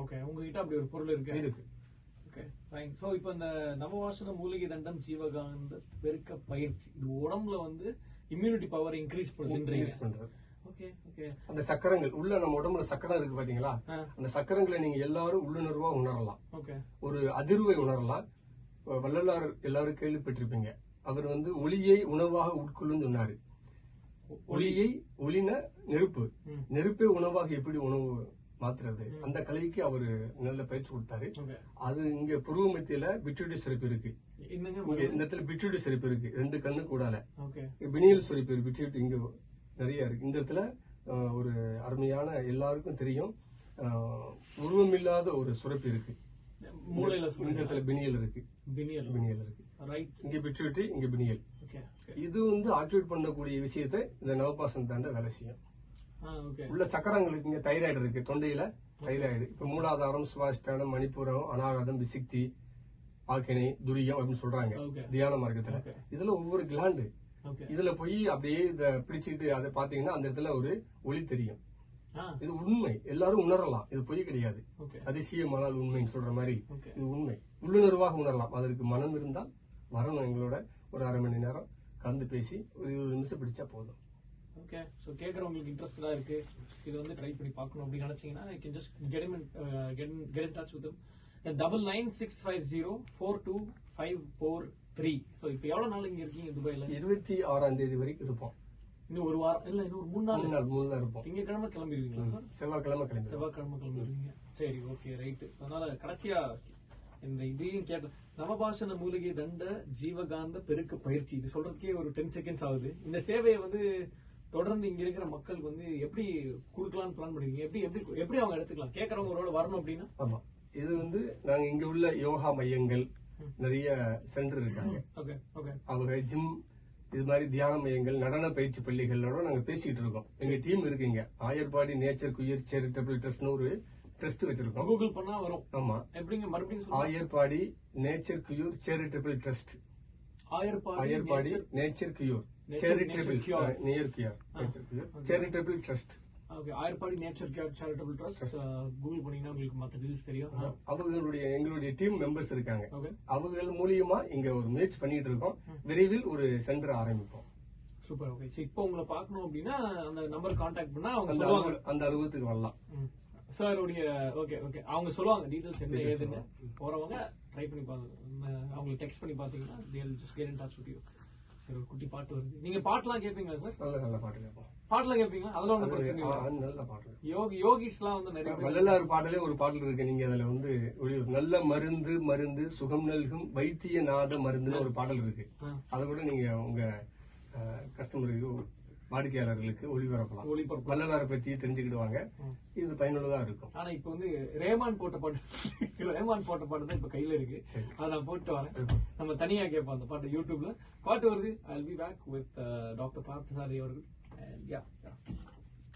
Okay, உங்ககிட்ட அப்படி ஒரு பொருள் இருக்கு. Okay, fine. சோ இப்போ இந்த நவவாசன மூலிகை தண்டம் ஜீவகாந்த பெருக்க பயிற்சி இது உடம்புல வந்து இம்யூனிட்டி பவர் இன்க்ரீஸ் பண்றது. Okay okay. அந்த சக்கரங்கள் உள்ள நம்ம உடம்புல சக்கரம் இருக்கு பாத்தீங்களா, அந்த சக்கரங்களை நீங்க எல்லாரும் உள்ளுணர்வா உணரலாம். ஓகே, ஒரு அதிர்வை உணரலாம். வள்ளலார் எல்லாரும் கேள்விப்பட்டிருப்பீங்க. அவர் வந்து ஒளியை உணவாக உட்கொள்ளுன்னு சொன்னாரு. ஒளின நெருப்பு, நெருப்பே உணவாக எப்படி உணவு மாத்துறது, அந்த கலைக்கு அவரு நல்ல பயிற்சி கொடுத்தாரு. அது இங்க புருவ மத்தியில பிட்ரூட்டி சிறப்பு இருக்கு. இந்த இடத்துல பிட்ரூட்டி சிறப்பு இருக்கு, 2 கண்ணு கூடால. பினியல் சிறப்பு இருக்கு, பிட்ரூட்டி இங்க நிறைய இருக்கு. இந்த இடத்துல ஒரு அருமையான எல்லாருக்கும் தெரியும் உருவமில்லாத ஒரு சுரப்பு இருக்கு. மூளையில இந்த இடத்துல பினியல் இருக்கு, பினியல் இருக்கு. இங்க பிட்ரூட்டி, இங்க பினியல். இது வந்து ஆக்டிவேட் பண்ணக்கூடிய விஷயத்தை இந்த நவபாசன தாண்ட வேலை செய்யும். உள்ள சக்கரங்களுக்கு இங்க தைராய்டு இருக்கு, தொண்டையில தைராய்டு. இப்ப மூலாதாரம், சுவாசிஷ்டானம், மணிப்புரம், அநாகதம், விசிக்தி, ஆக்கினை, துரியம் அப்படின்னு சொல்றாங்க தியான மார்க்கத்துல. இதுல ஒவ்வொரு கிளாண்டு இதுல போய் அப்படியே இத பிடிச்சிட்டு அதை பாத்தீங்கன்னா அந்த இடத்துல ஒரு ஒளி தெரியும். இது உண்மை, எல்லாரும் உணரலாம். இது பொய் கிடையாது. அதிசயமானால் உண்மைன்னு சொல்ற மாதிரி இது உண்மை. உள்ளுணர்வாக உணரலாம். அதற்கு மனம் இருந்தால் வரணும் எங்களோட ஒரு 1/2 மணி நேரம் கலந்து பேசி ஒரு 20 நிமிஷம் பிடிச்சா போதும். ஓகே, சோ கேக்குறவங்களுக்கு இன்ட்ரெஸ்டடா இருக்கு, இது வந்து ட்ரை பண்ணி பார்க்கணும் அப்படி நினைச்சீங்கன்னா you can just get in touch with them at 9965042543. So இப்போ எவ்வளவு நாள் இங்க இருக்கீங்க துபாயில? 26ஆம் தேதி வரைக்கும் இருப்போம். இன்னும் ஒரு வாரம் இல்ல, இன்னும் 3 நாள் இருப்போம். திங்கக்கிழமை கிளம்பிடுவீங்களா சார்? செவ்வாய்க்கிழமை கிளம்பிடுவீங்க. சரி, ஓகே, ரைட். அதனால கடைசியா இந்த இதையும் கேட்ட நவபாசன மூலிகை தண்ட ஜீவகாந்த பெருக்க பயிற்சி இது சொல்றதுக்கே ஒரு 10 செகண்ட்ஸ் ஆகுது. இந்த சேவையை வந்து தொடர்ந்து இங்க இருக்கிற மக்களுக்கு வந்து எப்படி கொடுக்கலாம்னு பிளான் பண்ணிருக்கீங்க? எப்படி அவங்க எடுத்துக்கலாம்? கேட்கறவங்களோட வரணும் அப்படின்னா? ஆமா, இது வந்து நாங்க இங்க உள்ள யோகா மையங்கள் நிறைய சென்டர் இருக்காங்க. அவங்க ஜிம், இது மாதிரி தியான மையங்கள், நடன பயிற்சி பள்ளிகளோட நாங்க பேசிட்டு இருக்கோம். எங்க டீம் இருக்குங்க. ஆயர்பாடி நேச்சர் குயர் சேரிட்டபிள் ட்ரஸ்ட்னு ஒரு ட்ரஸ்ட் வச்சிருக்கோம். கூகுள் பண்ணா வரும். ஆமா, எப்படிங்க மறுபடியும்? Ayarpadi nature cure charitable trust. Ayarpadi nature cure charitable charitable trust. Ayarpadi nature care charitable trust Google பண்ணீங்கன்னா உங்களுக்கு மற்ற டீல்ஸ் தெரியும். எங்களுடைய டீம் மெம்பர்ஸ் இருக்காங்க. அவங்க மூலியமா இங்க ஒரு முயற்சி பண்ணிட்டு இருக்கோம். விரைவில் ஒரு சென்டர் ஆரம்பிப்போம். சூப்பர். ஓகே, இப்போ உங்களை பார்க்கணும் அப்படின்னா அந்த நம்பர் கான்டாக்ட் பண்ணா அவங்க அந்த அலுவலகத்துக்கு வரலாம். சாருடைய ஓகே அவங்க சொல்லுவாங்க டீடைல்ஸ் என்ன ஏதுன்னு. போறவங்க ட்ரை பண்ணி பாருங்க, அவங்களுக்கு டெக்ஸ்ட் பண்ணி பாத்தீங்கன்னா they'll just get in touch with you. சரி, ஒரு குட்டி பாட்டு வருது. நீங்க பாட்டுலாம் கேட்பீங்களா சார்? நல்ல பாட்டு கேட்போம். பாட்டுலாம் கேட்பீங்களா? அதெல்லாம் ஒன்றும் பிரச்சனை இல்லை. நல்ல பாட்டு. யோகிஸ்லாம் வந்து நிறைய வள்ளலார் பாடலே ஒரு பாடல் இருக்கு. நீங்க அதுல வந்து நல்ல மருந்து சுகம் நல்கும் வைத்தியநாத மருந்துன்னு ஒரு பாடல் இருக்கு. அதை கூட நீங்க உங்க கஸ்டமருக்கு வாடிக்கையாளர்களுக்கு ஒளிபரப்பலாம். வள்ளலாரை பத்தி தெரிஞ்சுக்கிடுவாங்க. இது பயனுள்ளதா இருக்கும். ஆனா இப்ப வந்து ரேமான் போட்ட பாட்டு தான் இப்ப கையில இருக்கு. அதை நான் போட்டு வரேன். நம்ம தனியா கேட்போம் அந்த பாட்டு. யூடியூப்ல பாட்டு வருது. I'll be back with doctor Parthasarathy அவர்கள்.